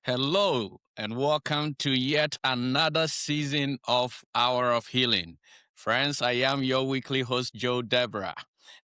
Hello, and welcome to yet another season of Hour of Healing. Friends, I am your weekly host, Joe Deborah,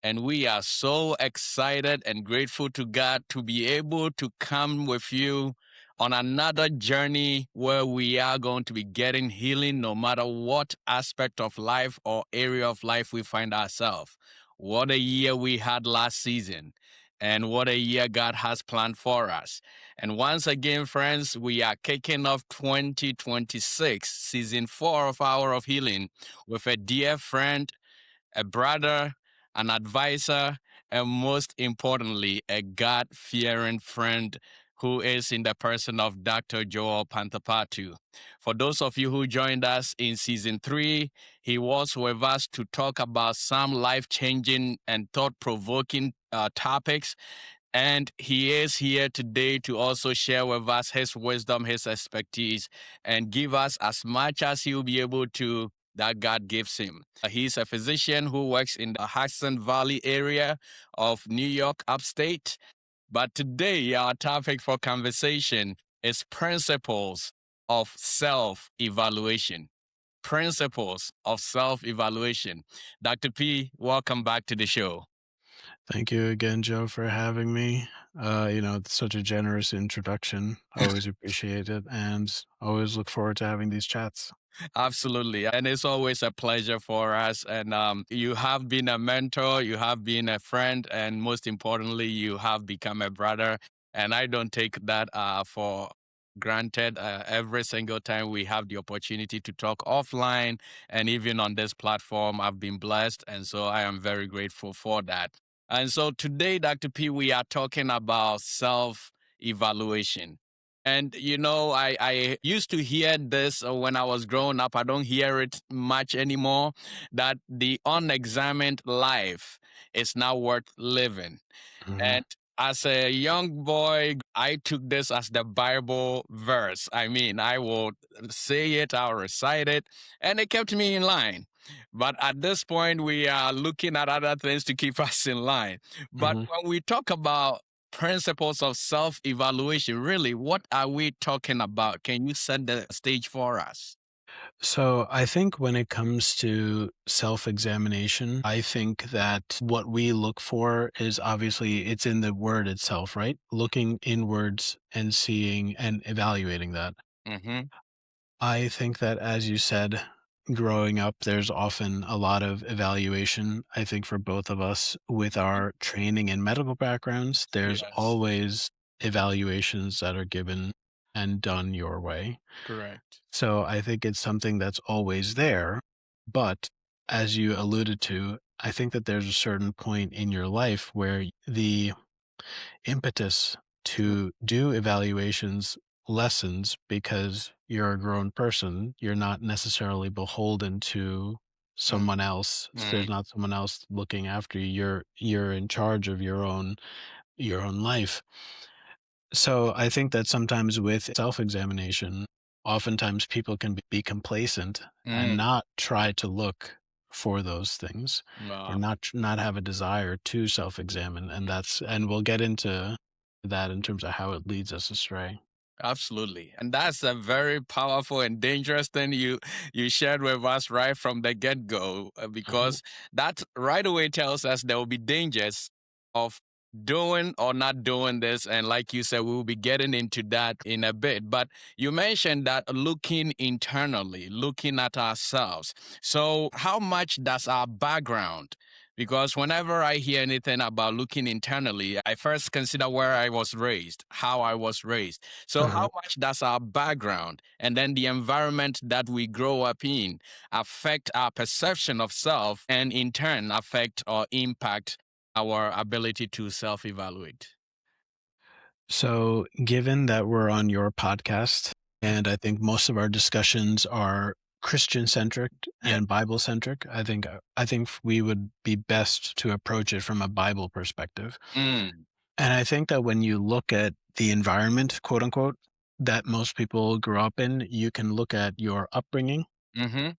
and we are so excited and grateful to God to be able to come with you on another journey where we are going to be getting healing no matter what aspect of life or area of life we find ourselves. What a year we had last season, and what a year God has planned for us. And once again, friends, we are kicking off 2026, season 4 of Hour of Healing, with a dear friend, a brother, an advisor, and most importantly, a God fearing friend who is in the person of Dr. Joel Panthappattu. For those of you who joined us in season 3, he was with us to talk about some life changing and thought provoking topics. And he is here today to also share with us his wisdom, his expertise, and give us as much as he'll be able to that God gives him. He's a physician who works in the Hudson Valley area of New York, upstate. But today, our topic for conversation is principles of self evaluation. Principles of self evaluation. Dr. P, welcome back to the show. Thank you again, Joe, for having me. It's such a generous introduction. Always appreciate it and always look forward to having these chats. Absolutely. And it's always a pleasure for us. And you have been a mentor, you have been a friend, and most importantly, you have become a brother. And I don't take that for granted. Every single time we have the opportunity to talk offline and even on this platform, I've been blessed. And so I am very grateful for that. And so today, Dr. P, we are talking about self evaluation. And I used to hear this when I was growing up. I don't hear it much anymore. That the unexamined life is not worth living. Mhm. And as a young boy, I took this as the Bible verse. I mean, I would say it, I'll recite it, and it kept me in line. But at this point, we are looking at other things to keep us in line. But Mhm. when we talk about principles of self evaluation, really, what are we talking about? Can you set the stage for us? So I think when it comes to self-examination, I think that what we look for is obviously it's in the word itself, right? Looking inwards and seeing and evaluating that. Mm-hmm. I think that, as you said, growing up, there's often a lot of evaluation. I think for both of us, with our training and medical backgrounds, there's Yes, always evaluations that are given and done your way. correct. So I think it's something that's always there. But as you alluded to, I think that there's a certain point in your life where the impetus to do evaluations lessens because you're a grown person. You're not necessarily beholden to someone else. So there's not someone else looking after you. You're in charge of your own life. So I think that sometimes with self-examination, oftentimes people can be complacent and Mm-hmm. not try to look for those things or not have a desire to self-examine, and we'll get into that in terms of how it leads us astray. Absolutely. And that's a very powerful and dangerous thing you shared with us right from the get-go, Mhm. because that right away tells us there will be dangers of doing or not doing this. And like you said, we will be getting into that in a bit. But you mentioned that looking internally, looking at ourselves. So how much does our background, because whenever I hear anything about looking internally, I first consider where I was raised, how I was raised. So, Uh-huh. how much does our background and then the environment that we grow up in affect our perception of self and in turn affect or impact our ability to self evaluate? So, given that we're on your podcast, and I think most of our discussions are Christian centric Yeah. and Bible centric, I think we would be best to approach it from a Bible perspective. Mm. And I think that when you look at the environment, quote unquote, that most people grew up in, you can look at your upbringing, Mm-hmm.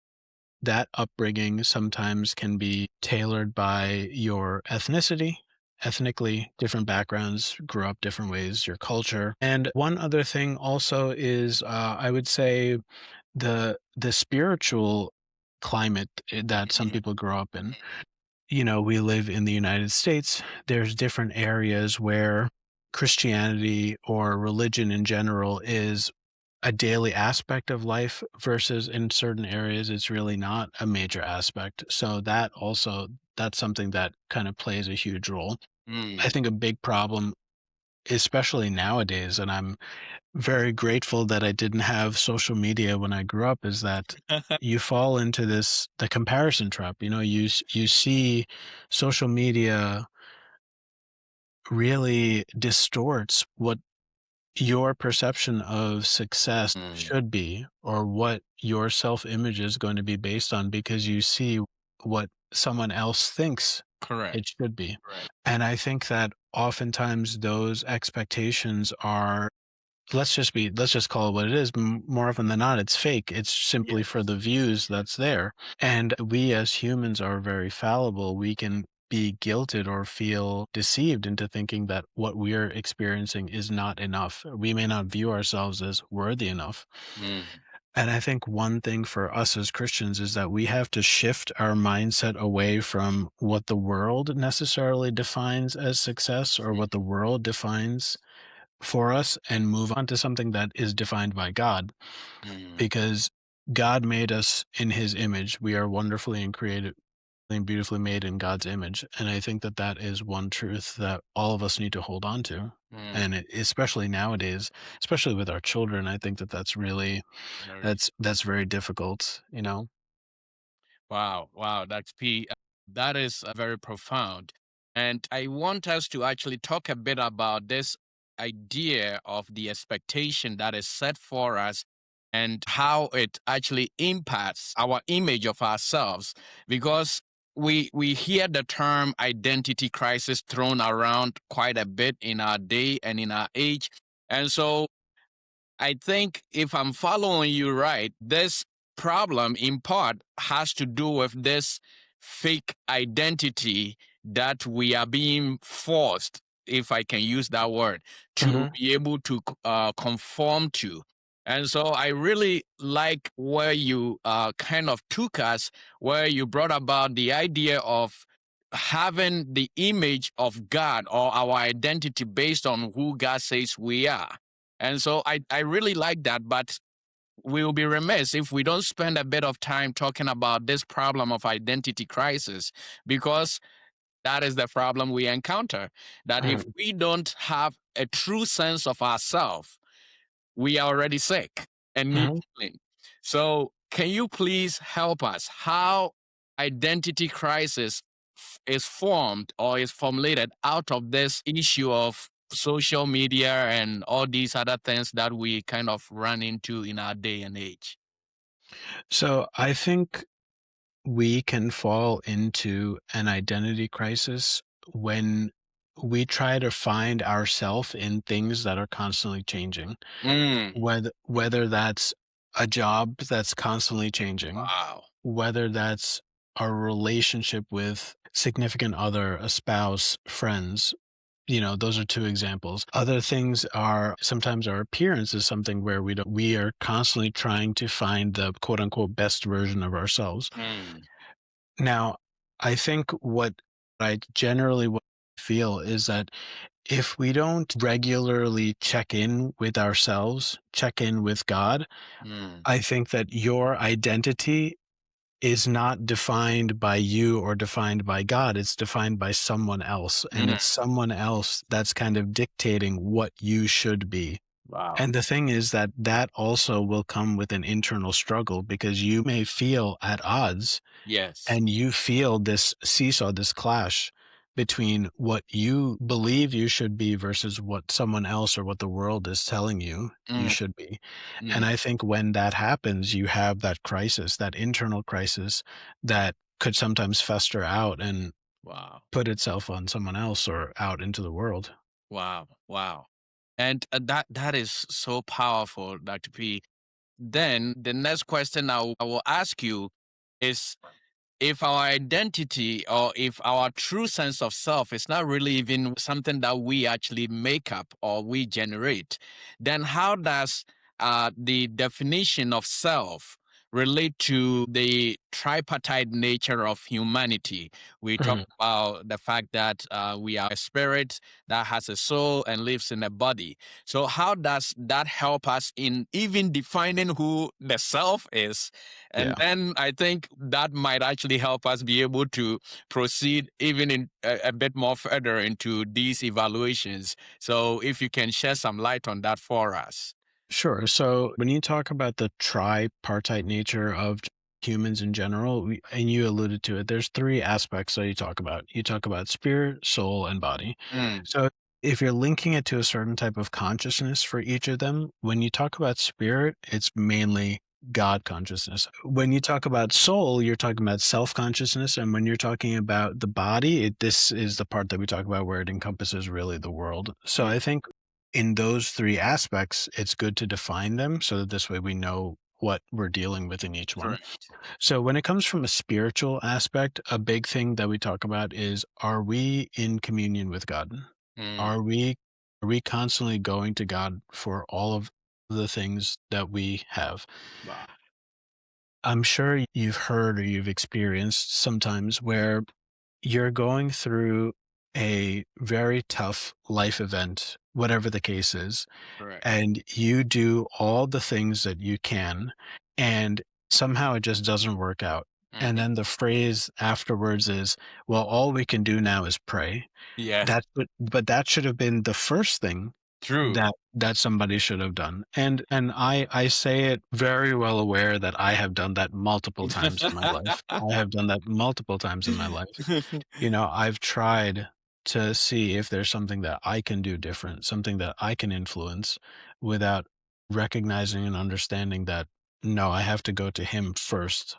that upbringing sometimes can be tailored by your ethnicity. Ethnically, different backgrounds grew up different ways, your culture. And one other thing also is, I would say, the spiritual climate that some Mhm. people grow up in. We live in the United States. There's different areas where Christianity or religion in general is a daily aspect of life versus in certain areas it's really not a major aspect. So that's something that kind of plays a huge role. I Mm. think a big problem, especially nowadays, and I'm very grateful that I didn't have social media when I grew up, is that you fall into the comparison trap. You see social media really distorts what your perception of success Mm. should be, or what your self-image is going to be based on, because you see what someone else thinks Correct. it should be. Correct. And I think that oftentimes those expectations are, let's just call it what it is. More often than not, it's fake. It's simply for Yes. the views that's there. And we as humans are very fallible. We can be guilted or feel deceived into thinking that what we're experiencing is not enough. We may not view ourselves as worthy enough. Mm. And I think one thing for us as Christians is that we have to shift our mindset away from what the world necessarily defines as success, or what the world defines for us, and move on to something that is defined by God, Mm. because God made us in his image. We are wonderfully and created and beautifully made in God's image. And I think that that is one truth that all of us need to hold on to. Mm. And especially nowadays, especially with our children, I think that Very. that's very difficult. Wow, wow, that's P. That is very profound. And I want us to actually talk a bit about this idea of the expectation that is set for us and how it actually impacts our image of ourselves. Because we hear the term identity crisis thrown around quite a bit in our day and in our age. And so I think if I'm following you right, this problem in part has to do with this fake identity that we are being forced, if I can use that word, to Mhm. be able to conform to. And so I really like where you kind of took us, where you brought about the idea of having the image of God or our identity based on who God says we are. And so I really like that, but we'll be remiss if we don't spend a bit of time talking about this problem of identity crisis, because that is the problem we encounter. That if Mhm. we don't have a true sense of ourselves, we are already sick and need Mhm. healing. So, can you please help us how identity crisis is formed or is formulated out of this issue of social media and all these other things that we kind of run into in our day and age? So I think we can fall into an identity crisis when we try to find ourself in things that are constantly changing. Mm, Whether that's a job that's constantly changing, wow. whether that's a relationship with significant other, a spouse, friends, those are two examples. Other things are sometimes our appearance is something where we are constantly trying to find the quote unquote best version of ourselves. Mm, Now, I think what I generally feel is that if we don't regularly check in with ourselves, check in with God, mm, I think that your identity is not defined by you or defined by God. It's defined by someone else. And mm, it's someone else that's kind of dictating what you should be. wow. And the thing is that that also will come with an internal struggle, because you may feel at odds Yes. and you feel this seesaw, this clash between what you believe you should be versus what someone else or what the world is telling you Mm, should be. And mm, I think when that happens, you have that crisis, that internal crisis that could sometimes fester out and wow. put itself on someone else or out into the world. Wow. Wow. And that is so powerful, Dr. P. Then the next question I will ask you, is if our identity or if our true sense of self is not really even something that we actually make up or we generate, then how does the definition of self relate to the tripartite nature of humanity? We talk Mhm. about the fact that we are a spirit that has a soul and lives in a body. So, how does that help us in even defining who the self is? And Yeah. then I think that might actually help us be able to proceed even in a bit more further into these evaluations. So if you can shed some light on that for us. Sure. So when you talk about the tripartite nature of humans in general, and you alluded to it, there's three aspects that you talk about. You talk about spirit, soul, and body. Mm, So if you're linking it to a certain type of consciousness for each of them, when you talk about spirit, it's mainly God consciousness. When you talk about soul, you're talking about self consciousness. And when you're talking about the body, this is the part that we talk about where it encompasses really the world. So mm, I think in those three aspects, it's good to define them so that this way we know what we're dealing with in each one. correct. So, when it comes from a spiritual aspect, a big thing that we talk about is, are we in communion with God? Mm, Are we constantly going to God for all of the things that we have? wow. I'm sure you've heard or you've experienced sometimes where you're going through a very tough life event, whatever the case is, Correct. and you do all the things that you can, and somehow it just doesn't work out. And Mhm. then the phrase afterwards is, well, all we can do now is pray. Yes, But that should have been the first thing true. that somebody should have done. And I say it very well aware that I have done that multiple times in my life. I have done that multiple times in my life. I've tried to see if there's something that I can do different, something that I can influence without recognizing and understanding that no, I have to go to him first.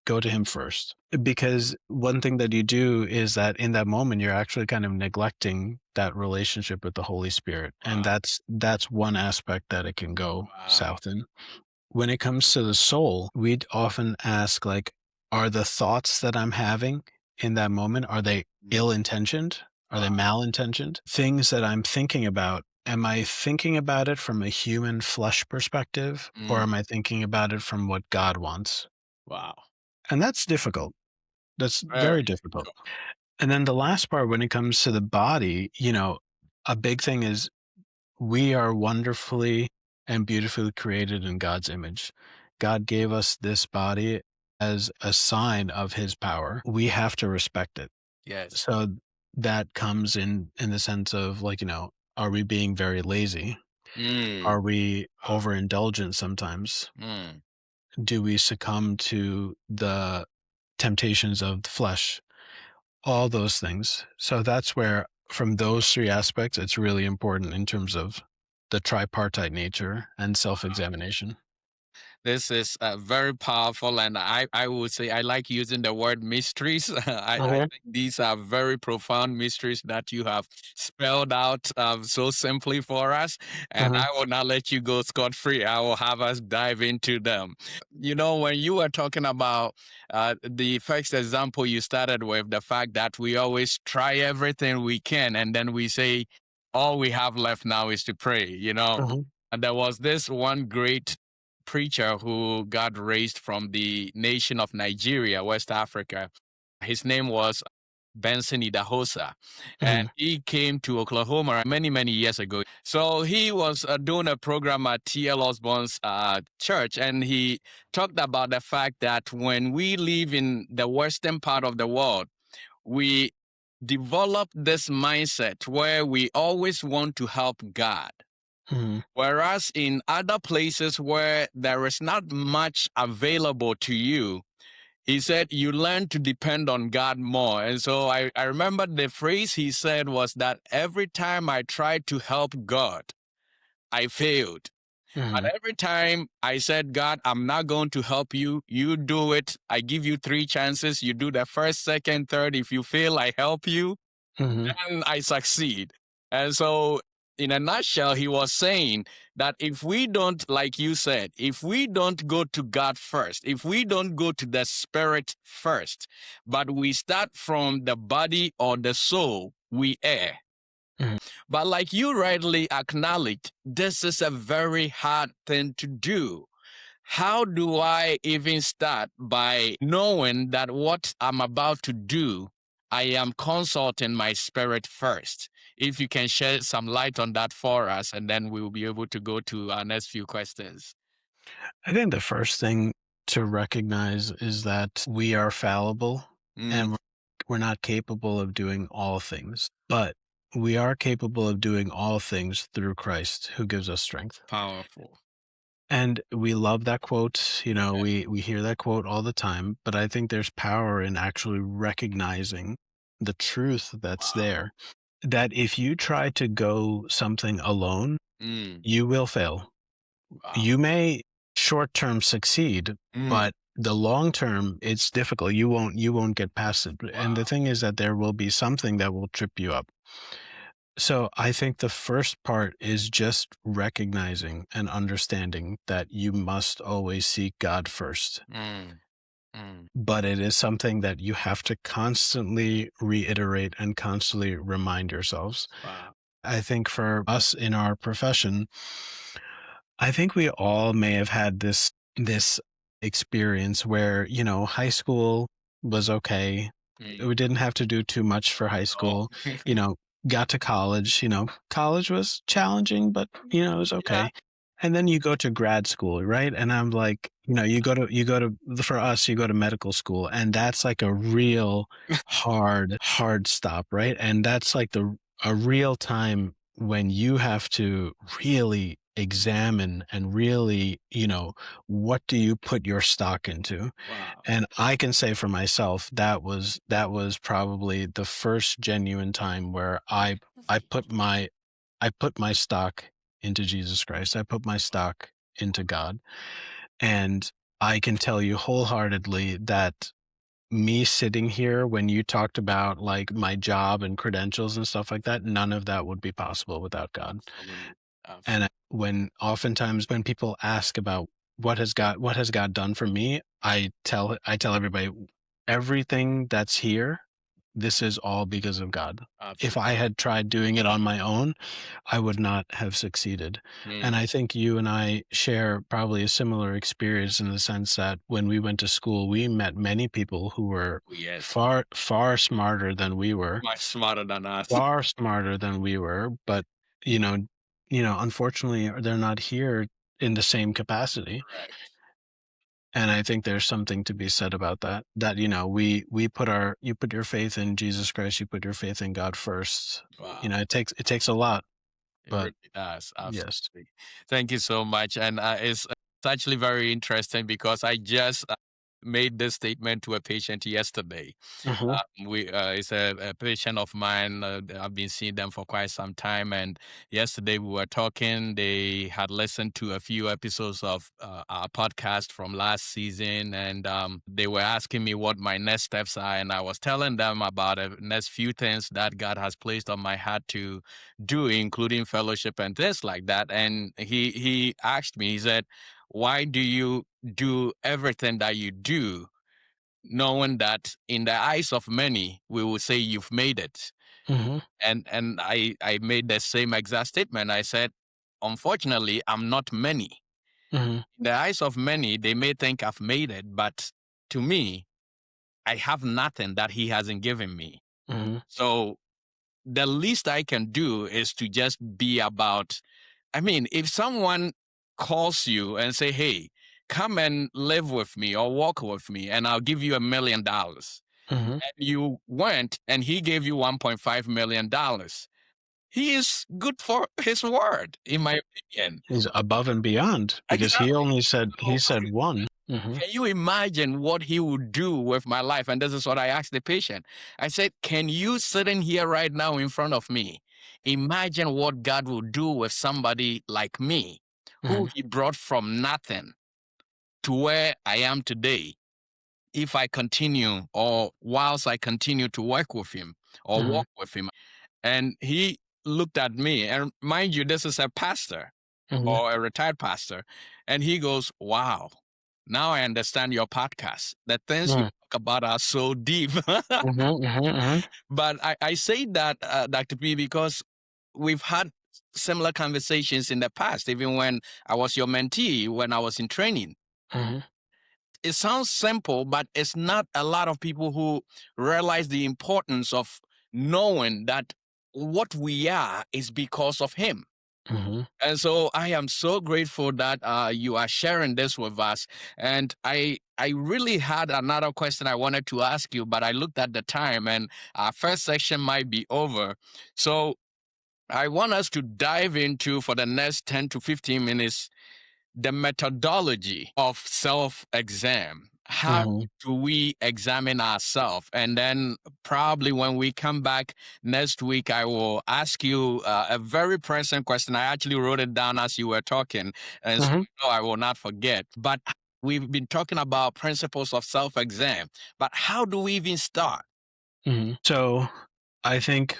Go to him first. Because one thing that you do is that in that moment you're actually kind of neglecting that relationship with the Holy Spirit. And Wow. that's one aspect that it can go Wow. south in. When it comes to the soul, we'd often ask, like, are the thoughts that I'm having in that moment, are they Mm, ill-intentioned? Are they wow. malintentioned? Things that I'm thinking about, am I thinking about it from a human flesh perspective, or Mm, am I thinking about it from what God wants? wow. And that's difficult. That's Very very difficult. difficult. And then the last part when it comes to the body, a big thing is we are wonderfully and beautifully created in God's image. God gave us this body as a sign of his power. We have to respect it. Yes. So that comes in the sense of, like, are we being very lazy? Mm, Are we wow. overindulgent sometimes? Mm. Do we succumb to the temptations of the flesh? All those things. So that's where, from those three aspects, it's really important in terms of the tripartite nature and self-examination. This is very powerful, and I would say I like using the word mysteries. I Mhm, think these are very profound mysteries that you have spelled out so simply for us. And mhm, I will not let you go scot free. I will have us dive into them. When you were talking about the first example you started with, the fact that we always try everything we can, and then we say, all we have left now is to pray. mhm, And there was this one great preacher who got raised from the nation of Nigeria, West Africa. His name was Benson Idahosa, and mhm, he came to Oklahoma many, many years ago. So he was doing a program at T.L. Osborne's church, and he talked about the fact that when we live in the western part of the world, we develop this mindset where we always want to help God. mhm, Whereas in other places where there is not much available to you, he said you learn to depend on God more. And so I remember the phrase he said was that every time I tried to help God, I failed. But mhm, every time I said, God, I'm not going to help you, you do it. I give you three chances. You do the first, second, third. If you fail, I help you mhm, and I succeed. And so in a nutshell, he was saying that if we don't, like you said, if we don't go to God first, if we don't go to the spirit first, but we start from the body or the soul, we err. Mhm. But like you rightly acknowledged, this is a very hard thing to do. How do I even start by knowing that what I'm about to do, I am consulting my spirit first? If you can shed some light on that for us, and then we'll be able to go to our next few questions. I think the first thing to recognize is that we are fallible and we're not capable of doing all things, but we are capable of doing all things through Christ who gives us strength. Powerful. And we love that quote. Yeah. We hear that quote all the time, but I think there's power in actually recognizing the truth that's Wow. there. That if you try to go something alone, Mm. you will fail. Wow. You may short term succeed, but the long term it's difficult. You won't get past it. And the Wow. thing is that there will be something that will trip you up. So I think the first part is just recognizing and understanding that you must always seek God first. Mm. Mm. But it is something that you have to constantly reiterate and constantly remind yourselves. Wow. I think for us in our profession, I think we all may have had this experience where, high school was okay. We didn't have to do too much for high Oh. school. You know, got to college, college was challenging, but it was Yeah. okay. And then you go to grad school, right? And I'm like, you go to for us, you go to medical school, and that's like a real hard stop, right? And that's like a real time when you have to really examine and really, what do you put your stock into? Wow. And I can say for myself, that was probably the first genuine time where I put my stock into Jesus Christ. I put my stock into God. And I can tell you wholeheartedly that me sitting here when you talked about like my job and credentials and stuff like that, none of that would be possible without God. Absolutely. And Absolutely. when oftentimes when people ask about what has God done for me, I tell everybody everything that's here, this is all because of God. If Absolutely. I had tried doing it on my own, I would not have succeeded. And I think you and I share probably a similar experience in the sense that when we went to school, we met many people who were Yes. far, far smarter than we were, Much smarter than us. far smarter than we were, but you know, unfortunately, they're not here in the same capacity. Correct. And I think there's something to be said about that. That we you put your faith in Jesus Christ, you put your faith in God first. Wow. It takes a lot, It but really does. yes. Absolutely. Thank you so much. And it's actually very interesting because I just made this statement to a patient yesterday. Hmm. It's a patient of mine. I've been seeing them for quite some time, and yesterday we were talking. They had listened to a few episodes of our podcast from last season, and they were asking me what my next steps are, and I was telling them about the next few things that God has placed on my heart to do, including fellowship and things like that. And he asked me, he said, "Why do you do everything that you do?" knowing that in the eyes of many, we will say you've made it. Hmm. And I made the same exact statement. I said, unfortunately, I'm not many. Hmm. In the eyes of many, they may think I've made it, but to me, I have nothing that he hasn't given me. Hmm. So the least I can do is to just be about, I mean, if someone calls you and say, hey, come and live with me or walk with me and I'll give you $1 million, Hmm. and you went and he gave you $1.5 million, he is good for his word, in my opinion. He's above and beyond because he Exactly. only said he So said one. Hmm. can you imagine what he would do with my life? And this is what I asked the patient. I said, can you sitting here right now in front of me, imagine what God will do with somebody like me, who Hmm. he brought from nothing to where I am today, if I continue or whilst I continue to work with him or Hmm. walk with him? And he looked at me, and mind you, this is a pastor Mhm, or a retired pastor, and he goes, "Wow, now I understand your podcast. The things you mm, talk about are so deep." mhm, mhm, mhm, But I say that, Dr. P, because we've had similar conversations in the past, even when I was your mentee, when I was in training. mhm, It sounds simple, but it's not a lot of people who realize the importance of knowing that what we are is because of Him. mhm, And so I am so grateful that you are sharing this with us. And I really had another question I wanted to ask you, but I looked at the time and our first section might be over. So I want us to dive into, for the next 10 to 15 minutes, the methodology of self exam. How mhm, do we examine ourselves? And then probably when we come back next week, I will ask you a very present question. I actually wrote it down as you were talking, and so mhm, I will not forget. But we've been talking about principles of self exam, but how do we even start? mhm. So, I think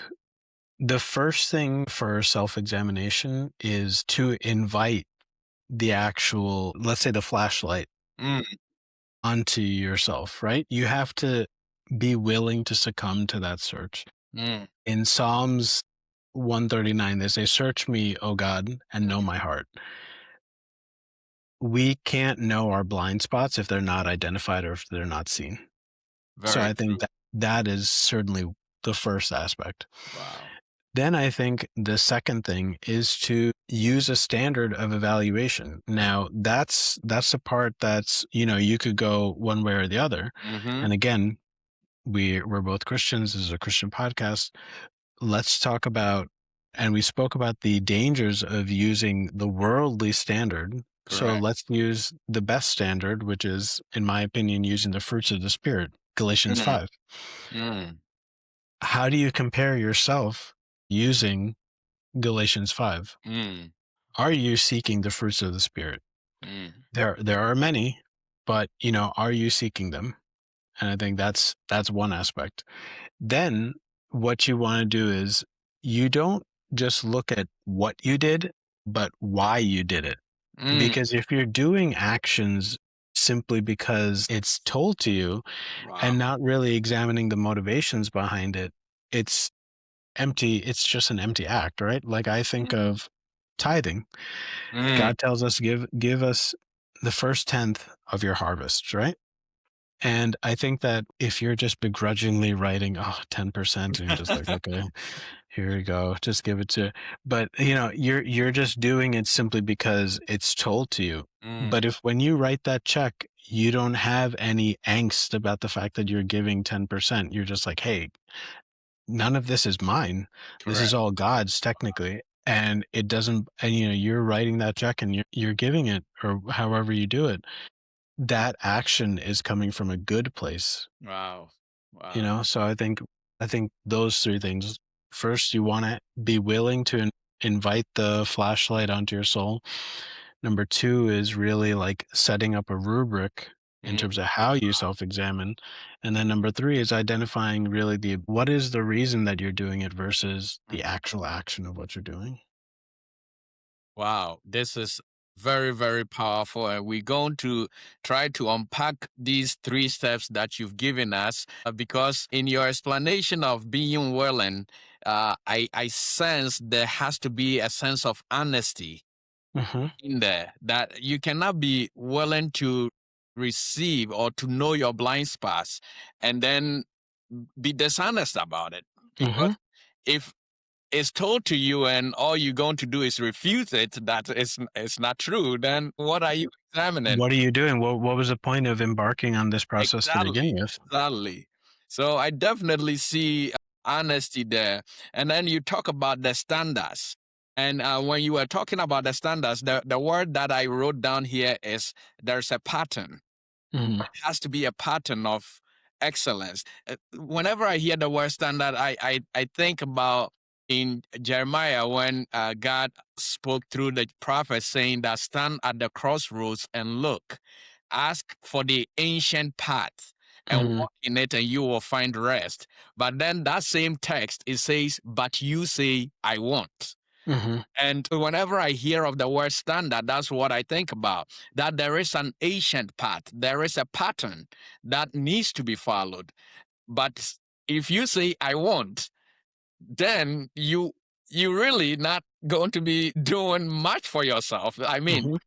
the first thing for self-examination is to invite the actual, let's say, the flashlight Mm, onto yourself, right? You have to be willing to succumb to that search. mm, In Psalms 139, they say, "Search me, O God, and know my heart." We can't know our blind spots if they're not identified or if they're not seen. So very I think true. that that is certainly the first aspect. Wow. Then I think the second thing is to use a standard of evaluation. Now, that's the part that's, you could go one way or the other. Mm-hmm. And again, we're both Christians. This is a Christian podcast. Let's talk about, and we spoke about the dangers of using the worldly standard. So Correct. let's use the best standard, which is, in my opinion, using the fruits of the Spirit, Galatians Mm, 5. mm, How do you compare yourself using Galatians 5? mm, Are you seeking the fruits of the Spirit? mm, There are many, but are you seeking them? And I think that's one aspect. Then what you want to do is you don't just look at what you did, but why you did it. mm. Because if you're doing actions simply because it's told to you Wow. and not really examining the motivations behind it, it's empty. It's just an empty act, right? Like I think Mm, of tithing. mm, God tells us, give us the first tenth of your harvest, right? And I think that if you're just begrudgingly writing, 10%, and you're just like, okay, here we go, just give it to, but you're just doing it simply because it's told to you. mm, But if when you write that check, you don't have any angst about the fact that you're giving 10%, you're just like, hey, none of this is mine. This is correct. all God's technically. And it doesn't, and you're writing that check and you're giving it or however you do it. That action is coming from a good place, Wow. Wow. So I think those three things. First, you want to be willing to invite the flashlight onto your soul. Number two is really like setting up a rubric in Mm, terms of how you self-examine. And then number three is identifying really what is the reason that you're doing it versus the mm. actual action of what you're doing. Wow. This is very, very powerful. And we're going to try to unpack these three steps that you've given us because in your explanation of being willing, I sense there has to be a sense of honesty Hmm. in there that you cannot be willing to receive or to know your blind spots and then be dishonest about it. Hmm. Because if it's told to you and all you're going to do is refute it, that it's not true, then what are you examining? What are you doing? What was the point of embarking on this process to begin Exactly. with? Exactly. So I definitely see honesty there. And then you talk about the standards. And when you were talking about the standards, the word that I wrote down here is there's a pattern. Hmm. Has to be a pattern of excellence. Whenever I hear the word standard, I think about in Jeremiah when God spoke through the prophet saying that stand at the crossroads and look, ask for the ancient path. and Mhm. walk in it and you will find rest. But then that same text, it says, but you say, I want. Mhm. And whenever I hear of the word standard, that's what I think about. That there is an ancient path, there is a pattern that needs to be followed. But if you say I want, then you really not going to be doing much for yourself. I mean, Mhm.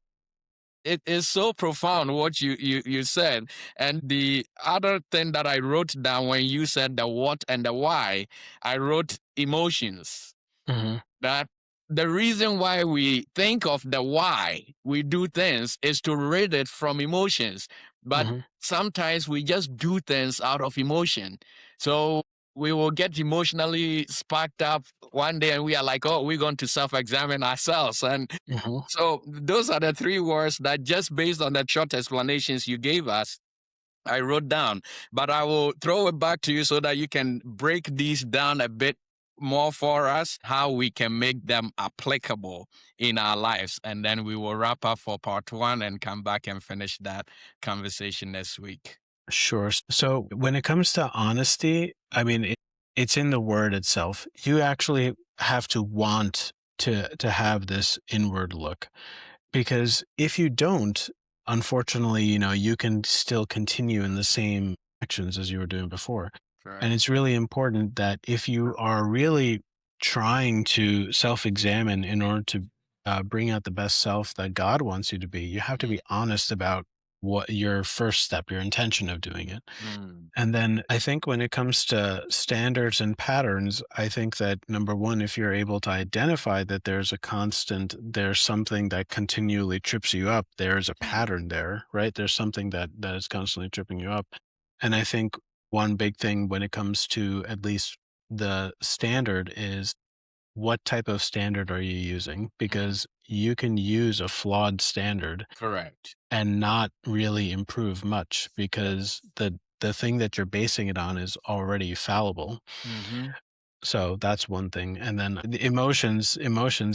it is so profound what you said. And the other thing that I wrote down when you said the what and the why, I wrote emotions. Mhm. That the reason why we think of the why we do things is to read it from emotions. But Mhm. sometimes we just do things out of emotion. So we will get emotionally sparked up one day and we are like, oh, we're going to self examine ourselves. And Mhm. so those are the three words that, just based on the short explanations you gave us, I wrote down. But I will throw it back to you so that you can break these down a bit more for us, how we can make them applicable in our lives. And then we will wrap up for part one and come back and finish that conversation next week. Sure. So when it comes to honesty, I mean, it's in the word itself. You actually have to want to have this inward look, because if you don't, unfortunately, you can still continue in the same actions as you were doing before. And Correct. it's really important that if you are really trying to self-examine in order to bring out the best self that God wants you to be, you have to be honest about what your first step, your intention of doing it. Mm. And then I think when it comes to standards and patterns, I think that number one, if you're able to identify that there's something that continually trips you up, there's a pattern there, right? There's something that is constantly tripping you up. And I think one big thing when it comes to at least the standard is, what type of standard are you using? Mhm. Because you can use a flawed standard Correct. and not really improve much, because Yes. the thing that you're basing it on is already fallible. Mm-hmm. So that's one thing. And then the emotions,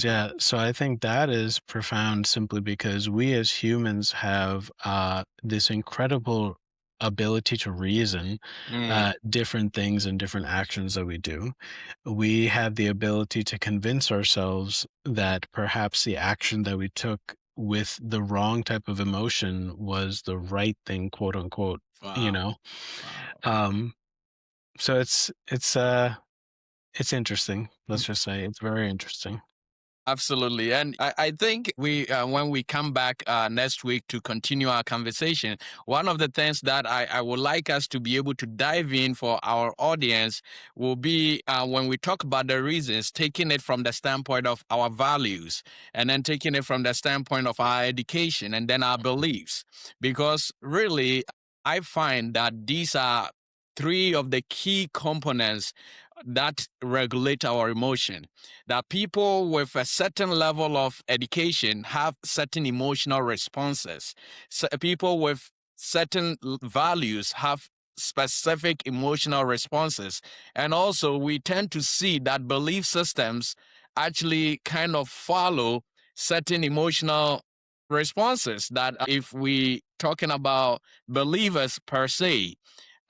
yeah. So I think that is profound, simply because we as humans have this incredible ability to reason Mm. different things and different actions that we do. We have the ability to convince ourselves that perhaps the action that we took with the wrong type of emotion was the right thing, quote unquote, you Wow. know. Wow. Um, so it's interesting. Let's just say it's very interesting. Absolutely. And I think when we come back next week to continue our conversation, one of the things that I would like us to be able to dive in for our audience will be when we talk about the reasons, taking it from the standpoint of our values, and then taking it from the standpoint of our education and then our beliefs. Because really, I find that these are three of the key components that regulate our emotion. That people with a certain level of education have certain emotional responses. So people with certain values have specific emotional responses. And also, we tend to see that belief systems actually kind of follow certain emotional responses. That if we talking about believers per se,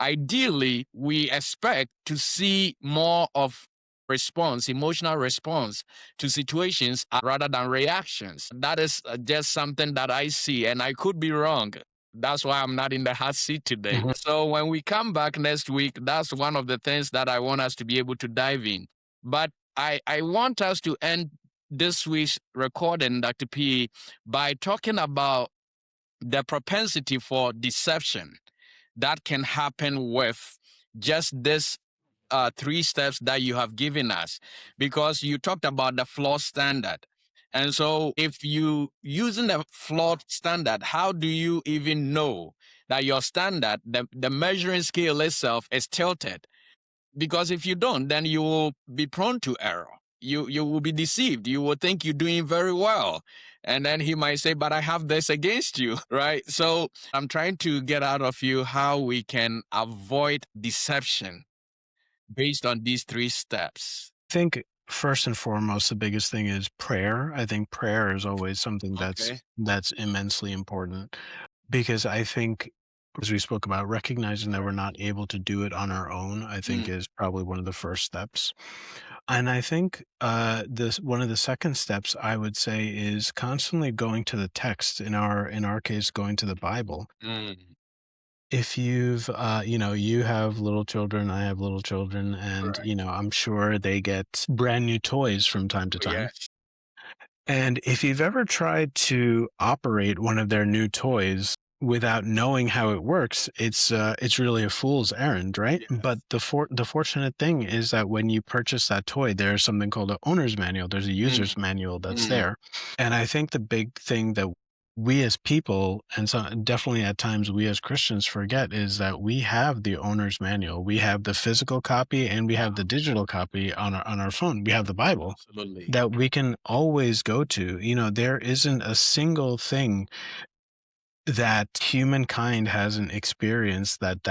ideally we expect to see more of response, emotional response to situations rather than reactions. That is just something that I see, and I could be wrong. That's why I'm not in the hot seat today. Mhm. So when we come back next week, that's one of the things that I want us to be able to dive in. But I want us to end this week's recording, Dr. P, by talking about the propensity for deception that can happen with just this three steps that you have given us, because you talked about the flawed standard. And so if you using the flawed standard, how do you even know that your standard, the measuring scale itself, is tilted? Because if you don't, then you will be prone to error. You will be deceived. You will think you're doing very well. And then he might say, but I have this against you, right? So I'm trying to get out of you how we can avoid deception based on these three steps. I think first and foremost, the biggest thing is prayer. I think prayer is always something that's Okay. that's immensely important, because I think as we spoke about, recognizing that we're Right. not able to do it on our own, I think Mm, is probably one of the first steps. And I think this one of the second steps I would say is constantly going to the text. In our case, going to the Bible. mm, If you've you have little children, I have little children, and right. I'm sure they get brand new toys from time to Oh, time. yes. And if you've ever tried to operate one of their new toys without knowing how it works, it's really a fool's errand, right? But Yes. the fortunate thing is that when you purchase that toy, there's something called an owner's manual. There's a Mm, user's manual that's mm, there. And I think the big thing that we as people, and so definitely at times we as Christians forget, is that we have the owner's manual. We have the physical copy and we have the digital copy on our phone. We have the Bible absolutely. that we can always go to. There isn't a single thing that humankind hasn't experienced that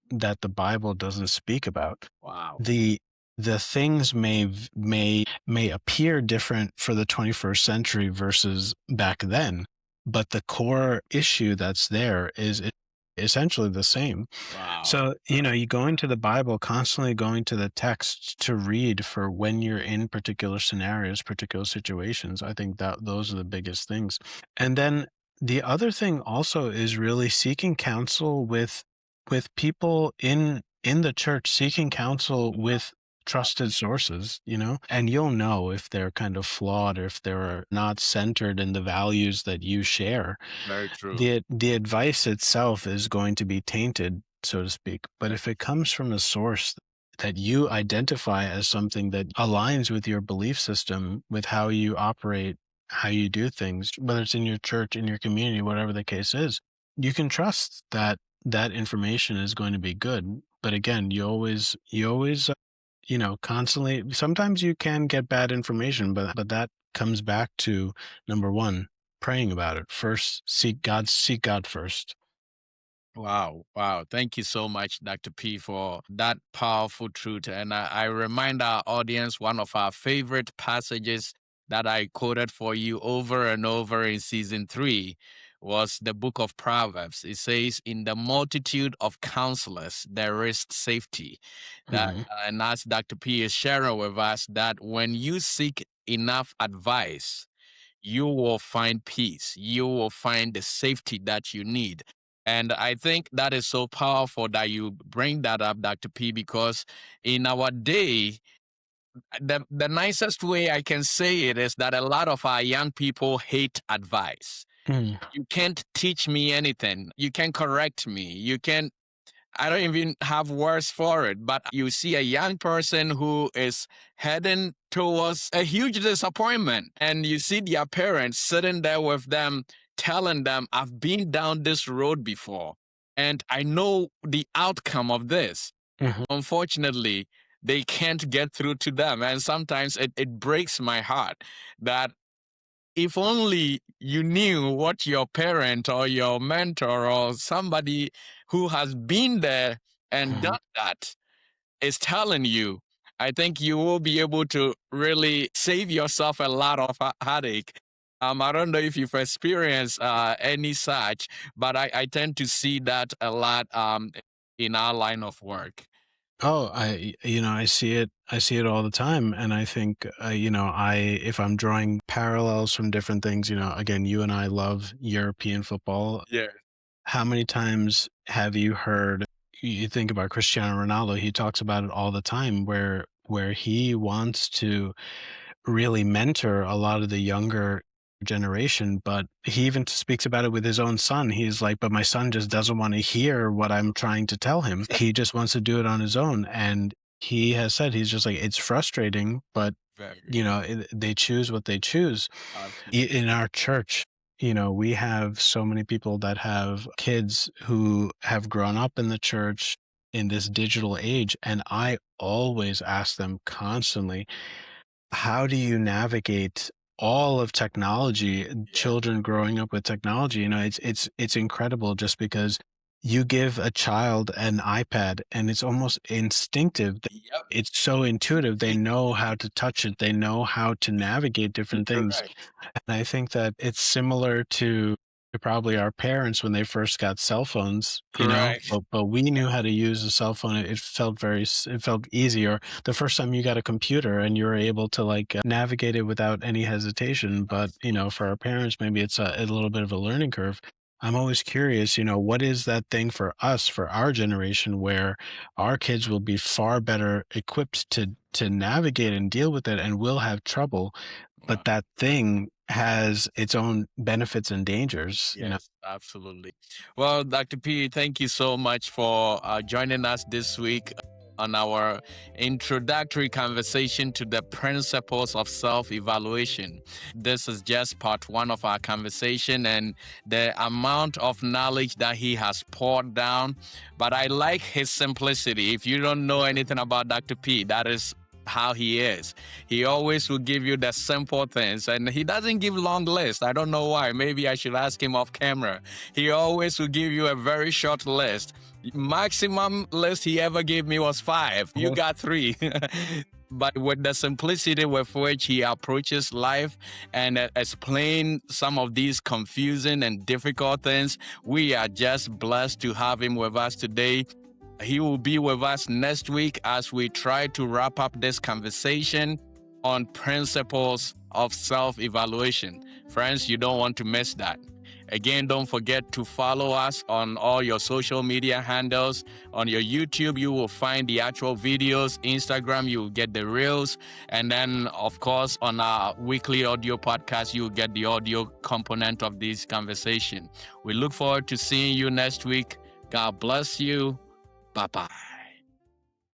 the Bible doesn't speak about. Wow. The the things may appear different for the 21st century versus back then, but the core issue that's there is essentially the same. Wow. So, you go into the Bible, constantly going to the text to read for when you're in particular scenarios, particular situations. I think that those are the biggest things. And then the other thing also is really seeking counsel with people in the church, seeking counsel with trusted sources, and you'll know if they're kind of flawed or if they're not centered in the values that you share. Very true. The advice itself is going to be tainted, so to speak. But if it comes from a source that you identify as something that aligns with your belief system, with how you operate, how you do things, whether it's in your church, in your community, whatever the case is, you can trust that that information is going to be good. But again, you always constantly, sometimes you can get bad information, but that comes back to number one, praying about it first. Seek God first. Wow. Wow. Thank you so much, Dr. P, for that powerful truth. And I remind our audience one of our favorite passages that I quoted for you over and over in season three was the book of Proverbs. It says, "In the multitude of counselors, there is safety." That, Mhm. and as Dr. P is sharing with us, that when you seek enough advice, you will find peace. You will find the safety that you need. And I think that is so powerful that you bring that up, Dr. P, because in our day, the nicest way I can say it is that a lot of our young people hate advice. Mm. You can't teach me anything. You can correct me. You can I don't even have words for it, but you see a young person who is heading towards a huge disappointment, and you see their parents sitting there with them, telling them, "I've been down this road before, and I know the outcome of this." Mhm. Unfortunately, they can't get through to them. And sometimes it breaks my heart that if only you knew what your parent or your mentor or somebody who has been there and Mhm. done that is telling you, I think you will be able to really save yourself a lot of heartache. I don't know if you've experienced any such, but I tend to see that a lot in our line of work. Oh, I see it all the time, and I think I if I'm drawing parallels from different things, again, you and I love European football. Yeah. How many times have you heard, you think about Cristiano Ronaldo, he talks about it all the time, where he wants to really mentor a lot of the younger generation, but he even speaks about it with his own son. He's like, but my son just doesn't want to hear what I'm trying to tell him. He just wants to do it on his own. And he has said, he's just like, it's frustrating, but Very. they choose what they choose. Absolutely. In our church, we have so many people that have kids who have grown up in the church in this digital age. And I always ask them constantly, how do you navigate all of technology, Yeah. children growing up with technology? It's incredible, just because you give a child an iPad and it's almost instinctive. Yep. It's so intuitive. They know how to touch it. They know how to navigate different things. Correct. And I think that it's similar to probably our parents when they first got cell phones, Correct. but we knew how to use a cell phone. It felt it felt easier. The first time you got a computer and you were able to like navigate it without any hesitation. But, for our parents, maybe it's a little bit of a learning curve. I'm always curious, what is that thing for us, for our generation, where our kids will be far better equipped to navigate and deal with it and will have trouble, but Wow. that thing has its own benefits and dangers. Yes, absolutely. Well, Dr. P, thank you so much for joining us this week on our introductory conversation to the principles of self evaluation. This is just part one of our conversation and the amount of knowledge that he has poured down. But I like his simplicity. If you don't know anything about Dr. P, that is how he is. He always will give you the simple things and he doesn't give long lists. I don't know why. Maybe I should ask him off camera. He always will give you a very short list. Maximum list he ever gave me was 5. You got 3. But with the simplicity with which he approaches life and explain some of these confusing and difficult things, we are just blessed to have him with us today. He will be with us next week as we try to wrap up this conversation on principles of self-evaluation. Friends, you don't want to miss that. Again, don't forget to follow us on all your social media handles. On your YouTube, you will find the actual videos. Instagram, you will get the reels. And then, of course, on our weekly audio podcast, you will get the audio component of this conversation. We look forward to seeing you next week. God bless you. Bye-bye.